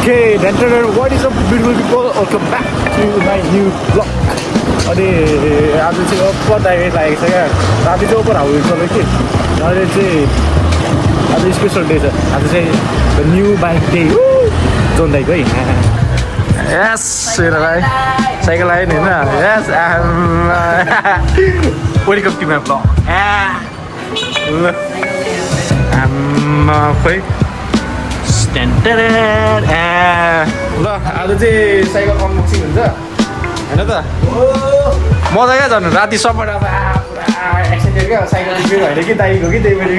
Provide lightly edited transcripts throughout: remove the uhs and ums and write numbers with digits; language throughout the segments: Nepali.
Okay, then what is up beautiful people? Welcome back to my new vlog. अनि आज चाहिँ ओपर दाइरेक्ट लागेको छ क्या राति चाहिँ ओपर हाउस सबै कि अहिले चाहिँ आज स्पेसल डे छ आज चाहिँ the new bike day John दाइको है यस भाइ साइकल आयो नि होइन yes welcome to my blog खोइ ल आज चाहिँ साइकल अनबक्सिङ हुन्छ होइन त मजा क्या झन् राति सबैबाट पुरा एक्साइटेड क्या साइकल रिपेयर होइन कि दाइको कि त्यही भएर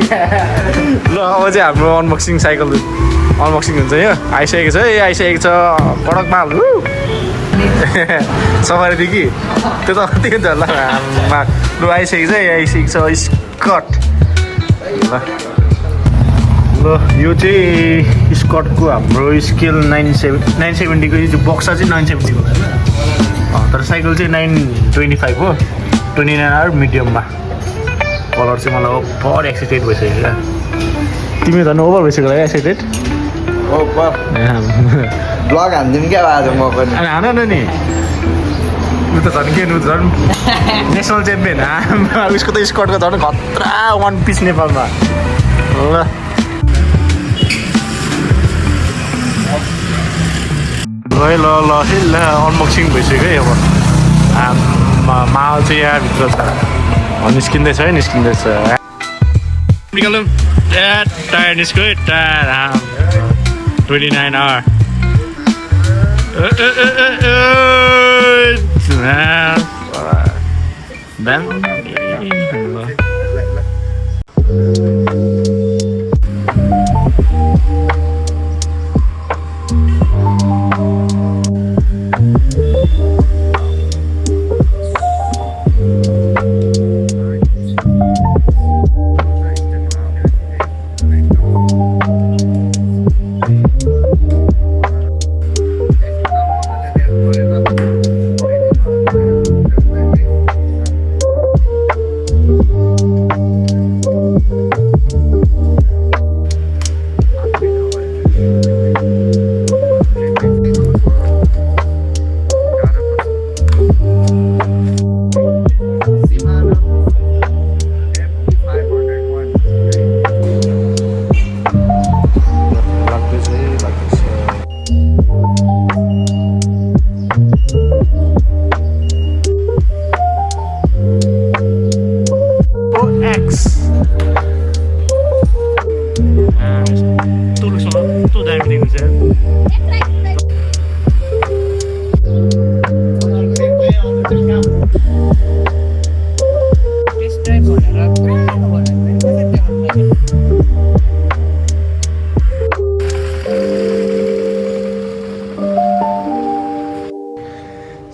ल अब चाहिँ हाम्रो अनबक्सिङ साइकल अनबक्सिङ हुन्छ यो आइसकेको छ है आइसकेको छ कडक माल सफारी कि त्यो त कति हुन्छ ल लु आइसकेको छ आइसकेको छ स्कट ल यो चाहिँ स्कटको हाम्रो स्केल 970को यो बक्सा चाहिँ 970को होइन तर साइकल चाहिँ 925 हो 29 आवर मिडियममा कलर चाहिँ मलाई ओभर एक्साइटेड भइसक्यो क्या तिमी झन् ओभर भइसक्यो होला एक्साइटेड ब्लग हान्दिउँ क्या आज म पनि हान न नि उ त झन् के झन् नेसनल च्याम्पियन उसको त स्कटको झन् खतरा वान पिस नेपालमा ल ल अनबक्सिङ भइसक्यो है अब माल चाहिँ यहाँभित्र छ निस्किँदैछ है निस्किँदैछ निकालौँ टायर निस्क्यो है टायर 29 आवर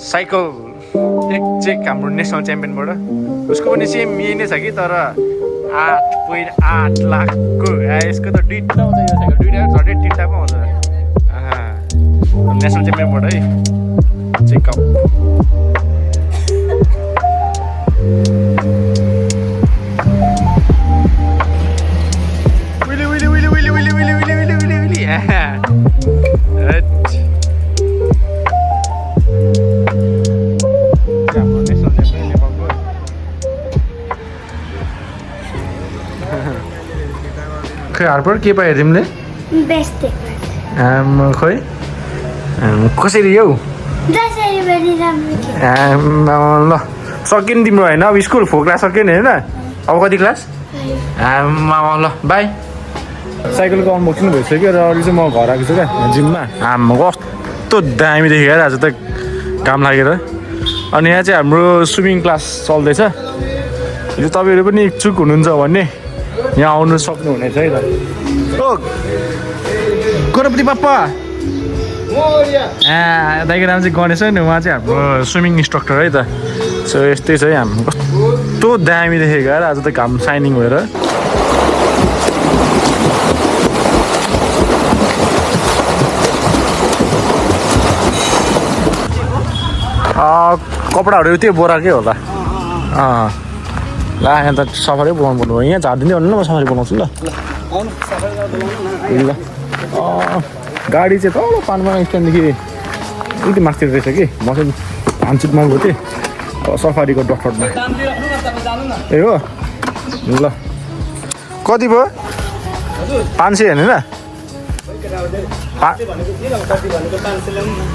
साइकल एक चेक हाम्रो नेसनल च्याम्पियनबाट उसको पनि सेम यही नै छ कि तर 8.8 लाखको यसको त दुईवटा आउँछ यो साइकल दुईवटा झन्डै तिनवटा पो आउँछ नेसनल च्याम्पियनबाट है चेकअप खै हार्पर के पायो तिमीले खोइ कसरी हौ ल सक्यो नि तिम्रो होइन अब स्कुल फोक्रा सक्यो नि होइन अब कति क्लास ल बाई साइकलको अनबक्सिङ भइसक्यो र अरू चाहिँ म घर आएको छु क्या जिममा कस्तो दामी देखेँ आज त काम लागेर अनि यहाँ चाहिँ हाम्रो स्विमिङ क्लास चल्दैछ यो तपाईँहरू पनि इच्छुक हुनुहुन्छ भने यहाँ आउनु सक्नुहुनेछ है त ओ गणपति बाप्पा दाइको नाम चाहिँ गणेश नि उहाँ चाहिँ हाम्रो स्विमिङ इन्स्ट्रक्टर है त सो यस्तै छ है हाम्रो कस्तो दामी देखेको यार आज त घाम साइनिङ भएर कपडाहरू त्यो बोराकै होला ला यहाँ त सफारी बनाउनु पर्नु यहाँ झारिदिँदै भन्नु न म सफारी बनाउँछु ल ल गाडी चाहिँ तल पानमा स्ट्यान्डदेखि अलिकति मास्तिर रहेछ कि म चाहिँ भान्चुटमा गएको थिएँ सफारीको डक्टरमा ए हो ल कति भयो 500 होइन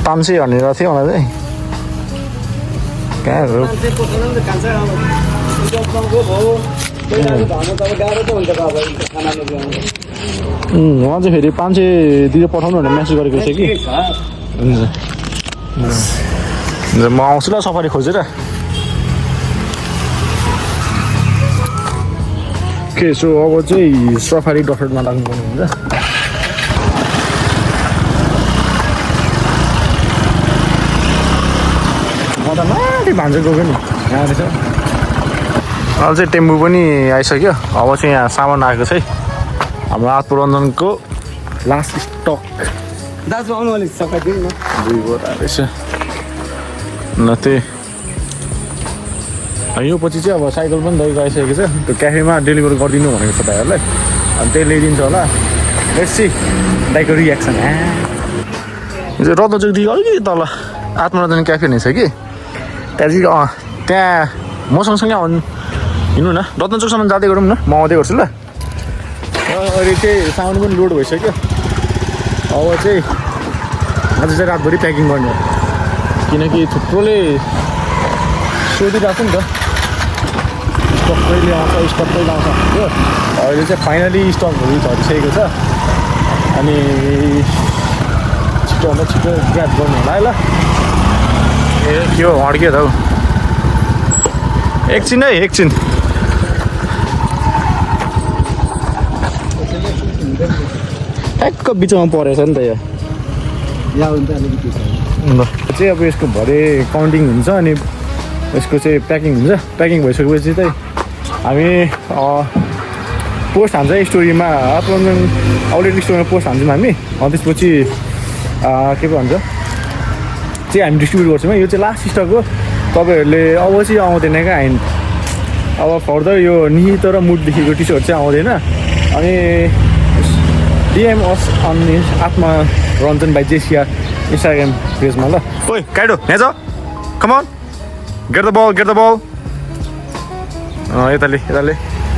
500 भनेर थियो मलाई चाहिँ कहाँ हो उहाँ चाहिँ फेरि 500 दिएर पठाउनु भनेर मेसेज गरेको थिएँ कि हुन्छ म आउँछु ल सफारी खोजेर के सो अब चाहिँ सफारी डक्टरमा लाग्नुपर्ने हुन्छ म त माथि भान्जा गएको नि यहाँ रहेछ अहिले चाहिँ टेम्पू पनि आइसक्यो अब चाहिँ यहाँ सामान आएको छ है हाम्रो आत्मरञ्जनको लास्ट स्टक दाजु आउनु अलिक सकाइदिनु न 2 बोरा रहेछ न त्यही यो पछि चाहिँ अब साइकल पनि तपाईँको आइसकेको छ त्यो क्याफेमा डेलिभर गरिदिनु भनेको छ भाइहरूलाई अनि त्यही ल्याइदिन्छ होला बेसी दाइको रियाक्सन यो चाहिँ रत्नचोकदेखि अलिकति तल आत्मरञ्जन क्याफे नै छ कि त्यहाँदेखि त्यहाँ म सँगसँगै हिँड्नु न रत्नचोकसम्म जाँदै गरौँ न म आउँदै गर्छु ल अहिले चाहिँ साउन्ड पनि लोड भइसक्यो अब चाहिँ आज चाहिँ रातभरि प्याकिङ गर्ने हो किनकि थुप्रोले सोधिरहेको नि त स्टक कहिले आउँछ स्टक कहिले आउँछ हो अहिले चाहिँ फाइनली स्टकहरू झरिसकेको छ अनि छिटोभन्दा छिटो ग्राब गर्नु होला है ल ए के हो अड्क्यो त हौ एकछिन है एकछिन ठ्याक्क बिचमा परेछ नि त यो चाहिँ अब यसको भरे काउन्टिङ हुन्छ अनि यसको चाहिँ प्याकिङ हुन्छ प्याकिङ भइसकेपछि चाहिँ हामी पोस्ट हान्छ स्टोरीमा आत्मरञ्जन आउटलेट स्टोरमा पोस्ट हान्छौँ हामी त्यसपछि के पो भन्छ चाहिँ हामी डिस्ट्रिब्युट गर्छौँ यो चाहिँ लास्ट स्टक हो तपाईँहरूले अब चाहिँ आउँदैन क्या हामी अब फर्दर यो निहित र मुडदेखिको टी सर्ट चाहिँ आउँदैन अनि डिएम अस अनि आत्मरञ्जन बाई जेसिआर इन्स्टाग्राम पेजमा ल ओइ काइडो यहाँ छ कमन गेट द बल यताले यताले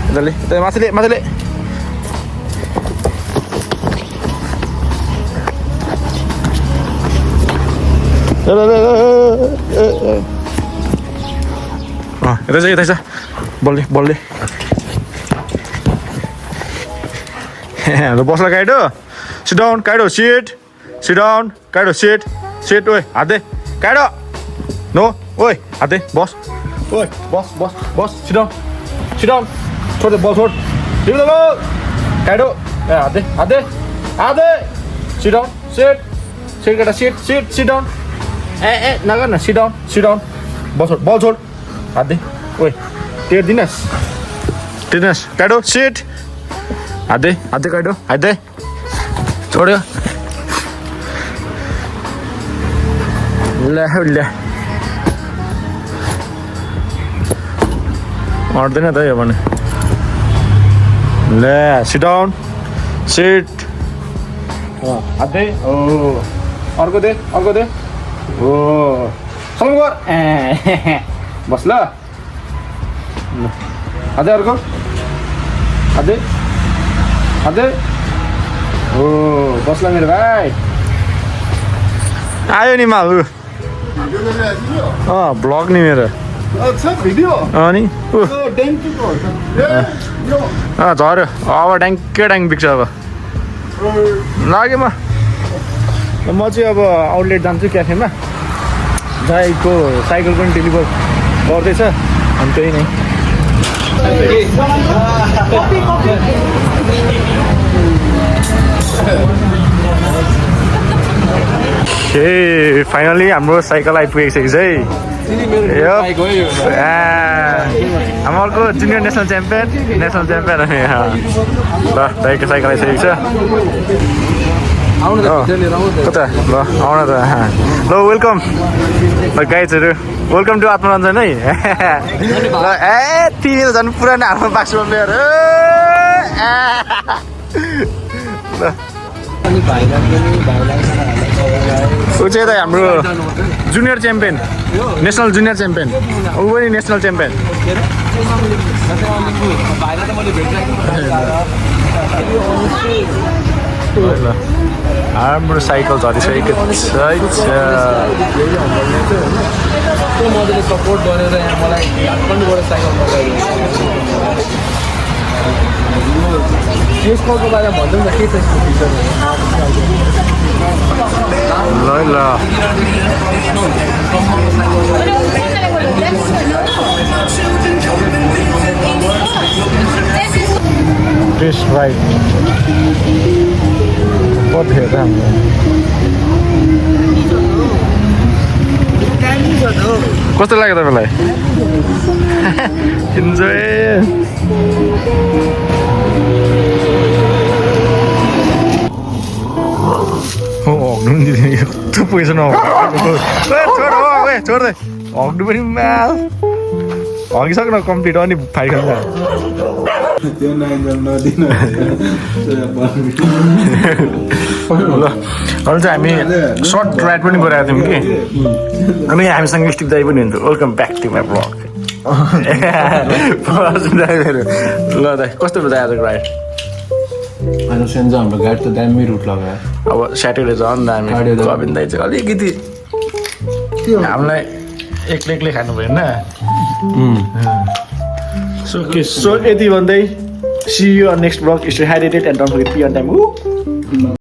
यताले यता माथिले माथिले यता छ यता छ बलले बलले बस्ला काइडो सिट डाउन काइडो सिट डाउन काइडो सिट ओइ हात दे काइडो नो ओइ हात दे बस ओइ बस बस बस सिट डाउन छोड दे बल छोड गिभ द बल काइडो ए हात दे सिट डाउन सिट केटा सिट डाउन ए नगर न सिट डाउन बल छोड हात दे ओइ टेर्दिनस् काइडो सिट हात दे काइडो हात दे छोड्यो ल्या अट्दैन त यो भने ल्या सिट डाउन हात दे ओ अर्को दे ओ सबै गर बस ल हात दे अर्को हात दे ओ बस्ला मेरो भाइ आयो नि माउ ब्लग नि मेरो अनि झऱ्यो अब ड्याङ बिग्छ अब लाग्यो म चाहिँ अब आउटलेट जान्छु क्याफेमा जहाँको साइकल पनि डेलिभर गर्दैछ अनि त्यही नै फाइनली हाम्रो साइकल आइपुगेको छ है हाम्रो अर्को जुनियर नेसनल च्याम्पियन ल दाइको साइकल आइसकेको छ कता ल आउन त ल वेलकम गाइजहरू वेलकम टु आत्मरञ्जन है ल तिमी त झन् पुरानो हाम्रो बाक्समा प्लेयर ल अनि भाइलाई पनि भाइलाई ऊ चाहिँ यता हाम्रो junior champion national junior champion ऊ पनि नेसनल च्याम्पियन भाइलाई त मैले भेटिरहेको हाम्रो साइकल झरिसकेको छ त्यो मजाले सपोर्ट गरेर यहाँ मलाई काठमाडौँबाट साइकल मगायो यसको बारेमा भन्छौँ न के छ यसको फिचर ल टेस्ट राइट कति हेर्दा हाम्रो कस्तो लाग्यो तपाईँलाई इन्जोय हग्नु पनि दिँदैन कस्तो पैसा छोड्दै हग्नु पनि माल हगिसक्न कम्प्लिट अनि फाइ खान्छ ल अरू चाहिँ हामी सर्ट राइड पनि गराएको थियौँ कि अनि हामीसँग स्टिभ दाइ पनि हुन्थ्यो welcome back to my blog ल दाइ कस्तो भयो आजको राइड होइन सेन्जा हाम्रो गाडी त दामी रुट लगायो अब स्याटरडे झन् दामी कविन दाइ चाहिँ अलिकति हामीलाई एक्लै खानु भएन सो यति भन्दै see you next blog stay hydrated and don't forget pee on time